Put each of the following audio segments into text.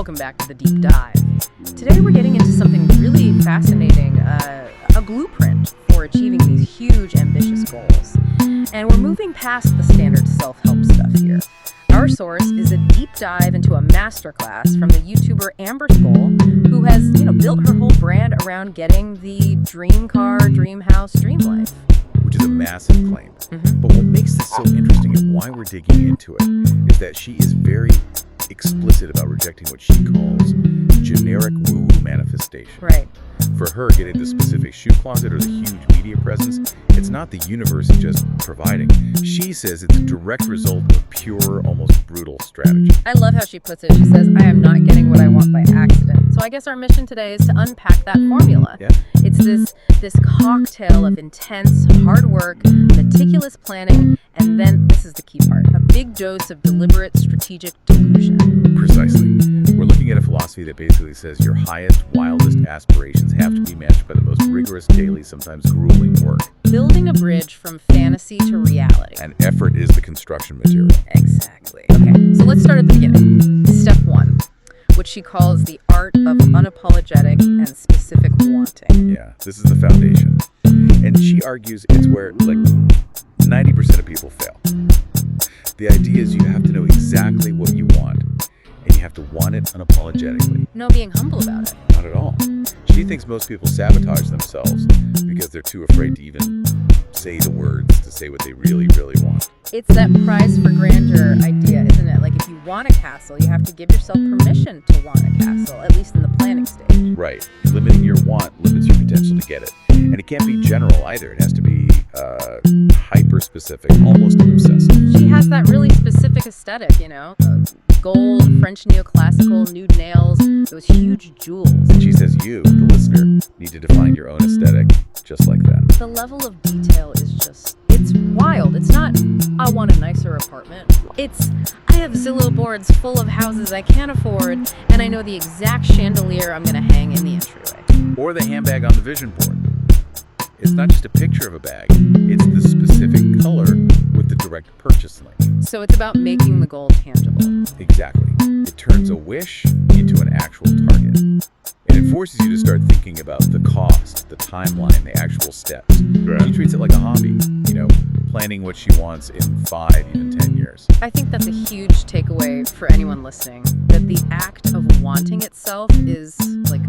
Welcome back to the Deep Dive. Today we're getting into something really fascinating, a blueprint for achieving these huge, ambitious goals. And we're moving past the standard self-help stuff here. Our source is a deep dive into a masterclass from the YouTuber Amber Scholl, who has, built her whole brand around getting the dream car, dream house, dream life. Which is a massive claim. But what makes this so interesting and why we're digging into it is that she is very explicit about rejecting what she calls generic woo-woo manifestation. Right. For her, getting the specific shoe closet or the huge media presence, it's not the universe just providing. She says it's a direct result of pure, almost brutal strategy. I love how she puts it. She says, I am not getting what I want by accident. So I guess our mission today is to unpack that formula. Yeah. It's this cocktail of intense, hard work, meticulous planning, and then, this is the key part, a big dose of deliberate, strategic delusion. Precisely. We're looking at a philosophy that basically says your highest, wildest aspirations have to be matched by the most rigorous, daily, sometimes grueling work. Building a bridge from fantasy to reality. And effort is the construction material. Exactly. Okay, so let's start at the beginning. Step 1, which she calls the art of unapologetic and specific wanting. Yeah, this is the foundation. And she argues it's where, 90% of people fail. The idea is you have to know exactly what you want, and you have to want it unapologetically. No being humble about it. Not at all. She thinks most people sabotage themselves because they're too afraid to even say the words, to say what they really, really want. It's that prize for grandeur idea, isn't it? Like, if you want a castle, you have to give yourself permission to want a castle, at least in the planning stage. Right. Limiting your want limits your potential to get it. And it can't be general either. It has to be hyper-specific, almost obsessive. She has that really specific aesthetic, gold, French neoclassical, nude nails, those huge jewels. And she says you, the listener, need to define your own aesthetic just like that. The level of detail is it's wild. It's not, I want a nicer apartment. It's, I have Zillow boards full of houses I can't afford, and I know the exact chandelier I'm going to hang in the entryway. Or the handbag on the vision board. It's not just a picture of a bag, it's the specific color with the direct purchase link. So it's about making the goal tangible. Exactly. It turns a wish into an actual target. And it forces you to start thinking about the cost, the timeline, the actual steps. Right. She treats it like a hobby, planning what she wants in 5, even 10 years. I think that's a huge takeaway for anyone listening, that the act of wanting itself is like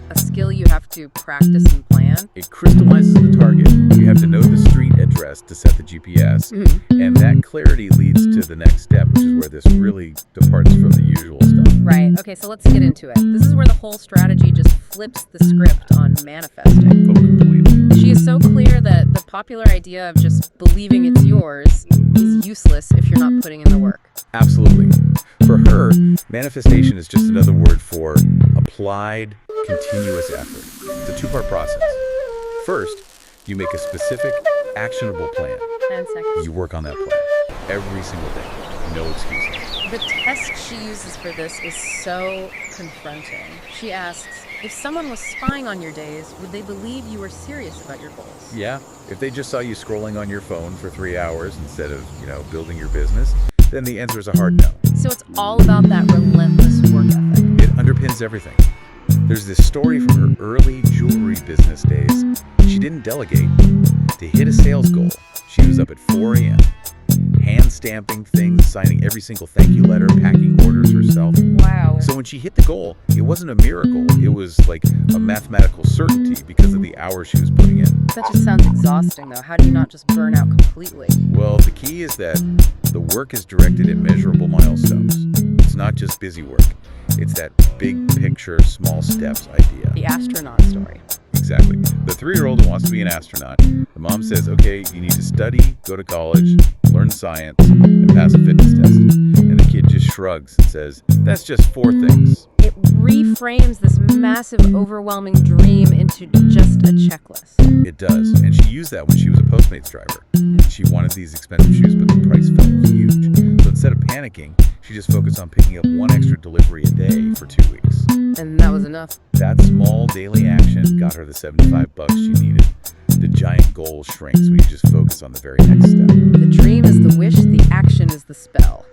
a skill you have to practice and plan. It crystallizes the target. You have to know the street address to set the GPS, and that clarity leads to the next step, which is where this really departs from the usual stuff. Right. Okay, so let's get into it. This is where the whole strategy just flips the script on manifesting. Oh, completely. She is so clear that the popular idea of just believing it's yours is useless if you're not putting in the work. Absolutely. For her, manifestation is just another word for applied, continuous effort. It's a two-part process. First, you make a specific, actionable plan. 10 seconds. You work on that plan every single day. No excuses. The test she uses for this is so confronting. She asks, if someone was spying on your days, would they believe you were serious about your goals? Yeah, if they just saw you scrolling on your phone for 3 hours instead of, building your business, then the answer is a hard no. So it's all about that relentless work ethic. It underpins everything. There's this story from her early jewelry business days. She didn't delegate. To hit a sales goal, she was up at 4 a.m., hand stamping things, signing every single thank you letter, packing orders herself. Wow. So when she hit the goal, it wasn't a miracle. It was like a mathematical certainty because of the hours she was putting in. That just sounds exhausting, though. How do you not just burn out completely? Well, the key is that the work is directed at measurable milestones. It's not just busy work. It's that big picture, small steps idea. The astronaut story. Exactly. The 3-year-old who wants to be an astronaut. The mom says, okay, you need to study, go to college, learn science, and pass a fitness test. And the kid just shrugs and says, that's just 4 things. It reframes this massive, overwhelming dream into just a checklist. It does. And she used that when she was a Postmates driver. She wanted these expensive shoes, but the price felt huge. So instead of panicking, she just focused on picking up 1 extra delivery a day for 2 weeks. And that was enough. That small daily action got her the $75 she needed. The giant goal shrinks when you just focus on the very next step. The dream is the wish, the action is the spell.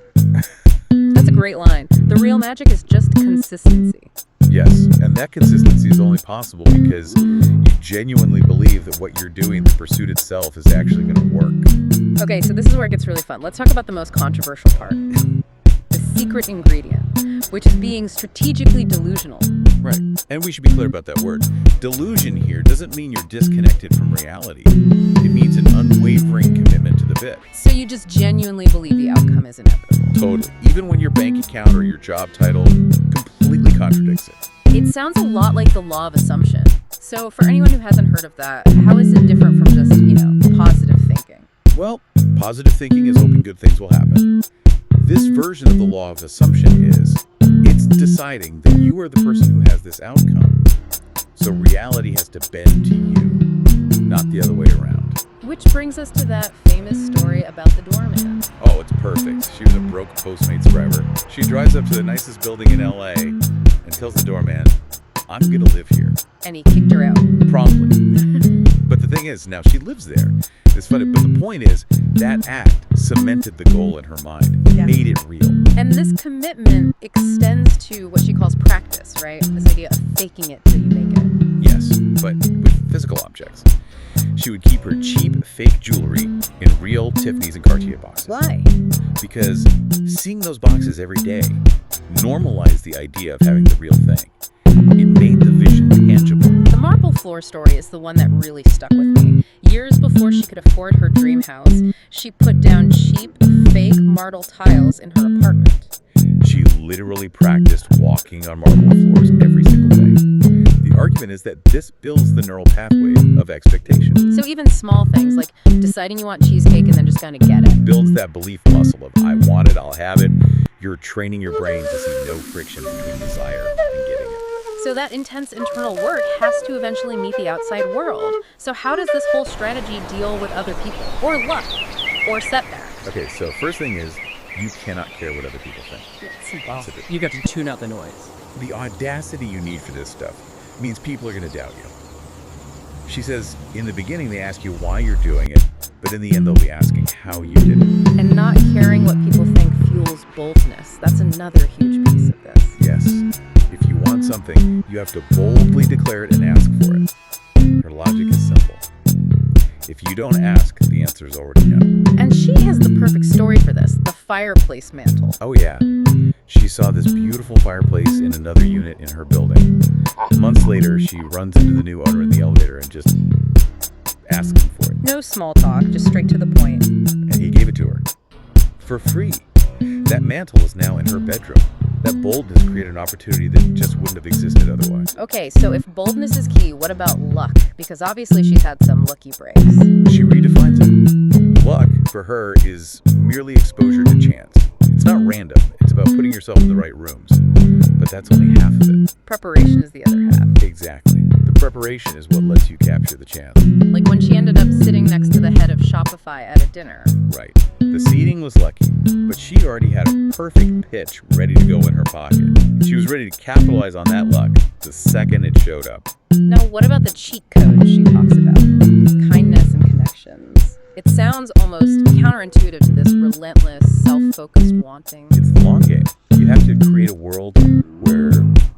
That's a great great line. The real magic is just consistency. Yes, and that consistency is only possible because you genuinely believe that what you're doing, the pursuit itself, is actually going to work. Okay, so this is where it gets really fun. Let's talk about the most controversial part. The secret ingredient, which is being strategically delusional. Right, and we should be clear about that word. Delusion here doesn't mean you're disconnected from reality. It means an unwavering commitment to the bit. So you just genuinely believe the outcome is inevitable. Totally. Even when your bank account or your job title completely contradicts it. It sounds a lot like the law of assumption. So for anyone who hasn't heard of that, how is it different from just, positive thinking? Well, positive thinking is hoping good things will happen. This version of the law of assumption it's deciding that you are the person who has this outcome. So reality has to bend to you, not the other way around. Which brings us to that famous story about the doorman. Oh, it's perfect. She was a broke Postmates driver. She drives up to the nicest building in LA and tells the doorman, "I'm gonna live here." And he kicked her out. Promptly. But the thing is, now she lives there. It's funny, but the point is, that act cemented the goal in her mind, made it real. And this commitment extends to what she calls practice, right? This idea of faking it till you make it. Yes, but with physical objects. She would keep her cheap, fake jewelry in real Tiffany's and Cartier boxes. Why? Because seeing those boxes every day normalized the idea of having the real thing. It made the vision tangible. The marble floor story is the one that really stuck with me. Years before she could afford her dream house, she put down cheap, fake marble tiles in her apartment. She literally practiced walking on marble floors every single day. The argument is that this builds the neural pathway of expectation. So even small things like deciding you want cheesecake and then just gonna get it. Builds that belief muscle of, I want it, I'll have it. You're training your brain to see no friction between desire and getting it. So that intense internal work has to eventually meet the outside world. So how does this whole strategy deal with other people? Or luck? Or setbacks? Okay, so first thing is, you cannot care what other people think. Well, you got to tune out the noise. The audacity you need for this stuff means people are going to doubt you. She says, in the beginning they ask you why you're doing it, but in the end they'll be asking how you did it. And not caring what people think fuels boldness. That's another huge piece of this. Yes, if you want something, you have to boldly declare it and ask for it. Her logic is simple. If you don't ask, the answer is already no. And she has the perfect story for this, the fireplace mantle. Oh yeah, she saw this beautiful fireplace in another unit in her building. Months later, she runs into the new owner in the elevator and just asks him for it. No small talk, just straight to the point. And he gave it to her. For free. That mantle is now in her bedroom. That boldness created an opportunity that just wouldn't have existed otherwise. Okay, so if boldness is key, what about luck? Because obviously she's had some lucky breaks. She redefines it. Luck, for her, is merely exposure to chance. It's not random. It's about putting yourself in the right rooms. But that's only half of it. Preparation is the other half. Exactly. The preparation is what lets you capture the chance. Like when she ended up sitting next to the head of Shopify at a dinner. Right. The seating was lucky, but she already had a perfect pitch ready to go in her pocket. She was ready to capitalize on that luck the second it showed up. Now, what about the cheat code she talks about? Kindness and connections. It sounds almost counterintuitive to this relentless, self-focused wanting. It's the long game. You have to create a world where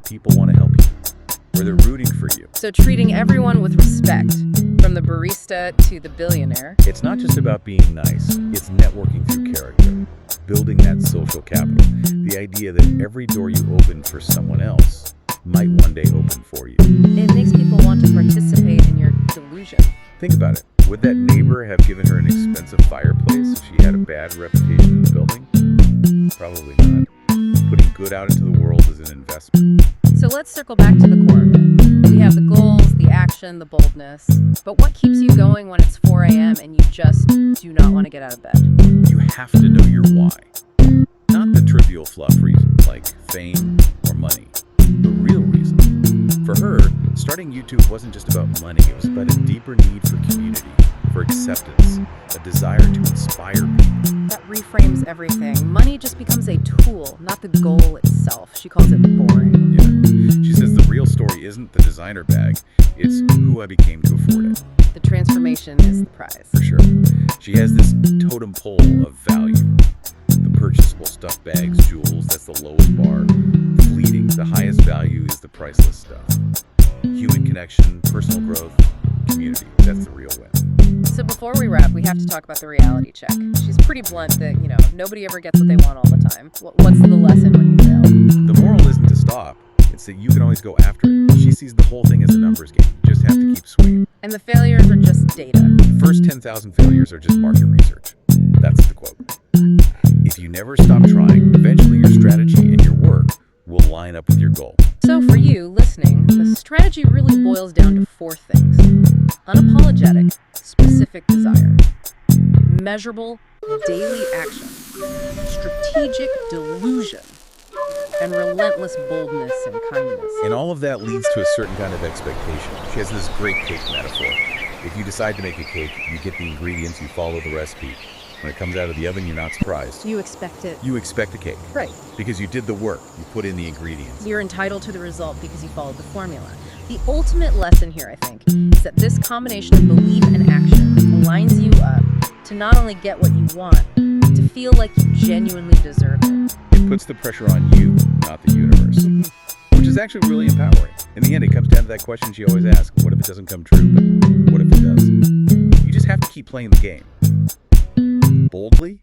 people want to help you, where they're rooting for you. So treating everyone with respect, from the barista to the billionaire. It's not just about being nice. It's networking through character, building that social capital. The idea that every door you open for someone else might one day open for you. It makes people want to participate in your delusion. Think about it. Would that neighbor have given her an expensive fireplace if she had a bad reputation in the building? Probably not. Putting good out into the world is an investment. So let's circle back to the core of it. We have the goals, the action, the boldness. But what keeps you going when it's 4 a.m. and you just do not want to get out of bed? You have to know your why. Not the trivial fluff reasons like fame or money. The real reason. For her, starting YouTube wasn't just about money. It was about a deeper need for community, for acceptance, a desire to inspire people. That reframes everything. Money just becomes a tool, not the goal itself. She calls it boring. Yeah. She says the real story isn't the designer bag, it's who I became to afford it. The transformation is the prize. For sure. She has this totem pole of value, the purchasable stuff bags, jewels, that's the lowest bar. Fleeting, the highest value is the priceless stuff. Human connection, personal growth, community, that's the real win. So before we wrap, we have to talk about the reality check. She's pretty blunt that, nobody ever gets what they want all the time. What's the lesson when you fail? The moral isn't to stop. It's that you can always go after it. She sees the whole thing as a numbers game. You just have to keep swinging. And the failures are just data. The first 10,000 failures are just market research. That's the quote. If you never stop trying, eventually your strategy and your work will line up with your goal. So for you, listening, the strategy really boils down to 4 things. Unapologetic, specific desire. Measurable, daily action. Strategic delusion. And relentless boldness and kindness. And all of that leads to a certain kind of expectation. She has this great cake metaphor. If you decide to make a cake, you get the ingredients, you follow the recipe. When it comes out of the oven, you're not surprised. You expect it. You expect a cake. Right. Because you did the work. You put in the ingredients. You're entitled to the result because you followed the formula. The ultimate lesson here, I think, is that this combination of belief and action lines you up to not only get what you want, to feel like you genuinely deserve it. It puts the pressure on you, not the universe. Which is actually really empowering. In the end, it comes down to that question she always asks, what if it doesn't come true? But what if it does? You just have to keep playing the game. Boldly,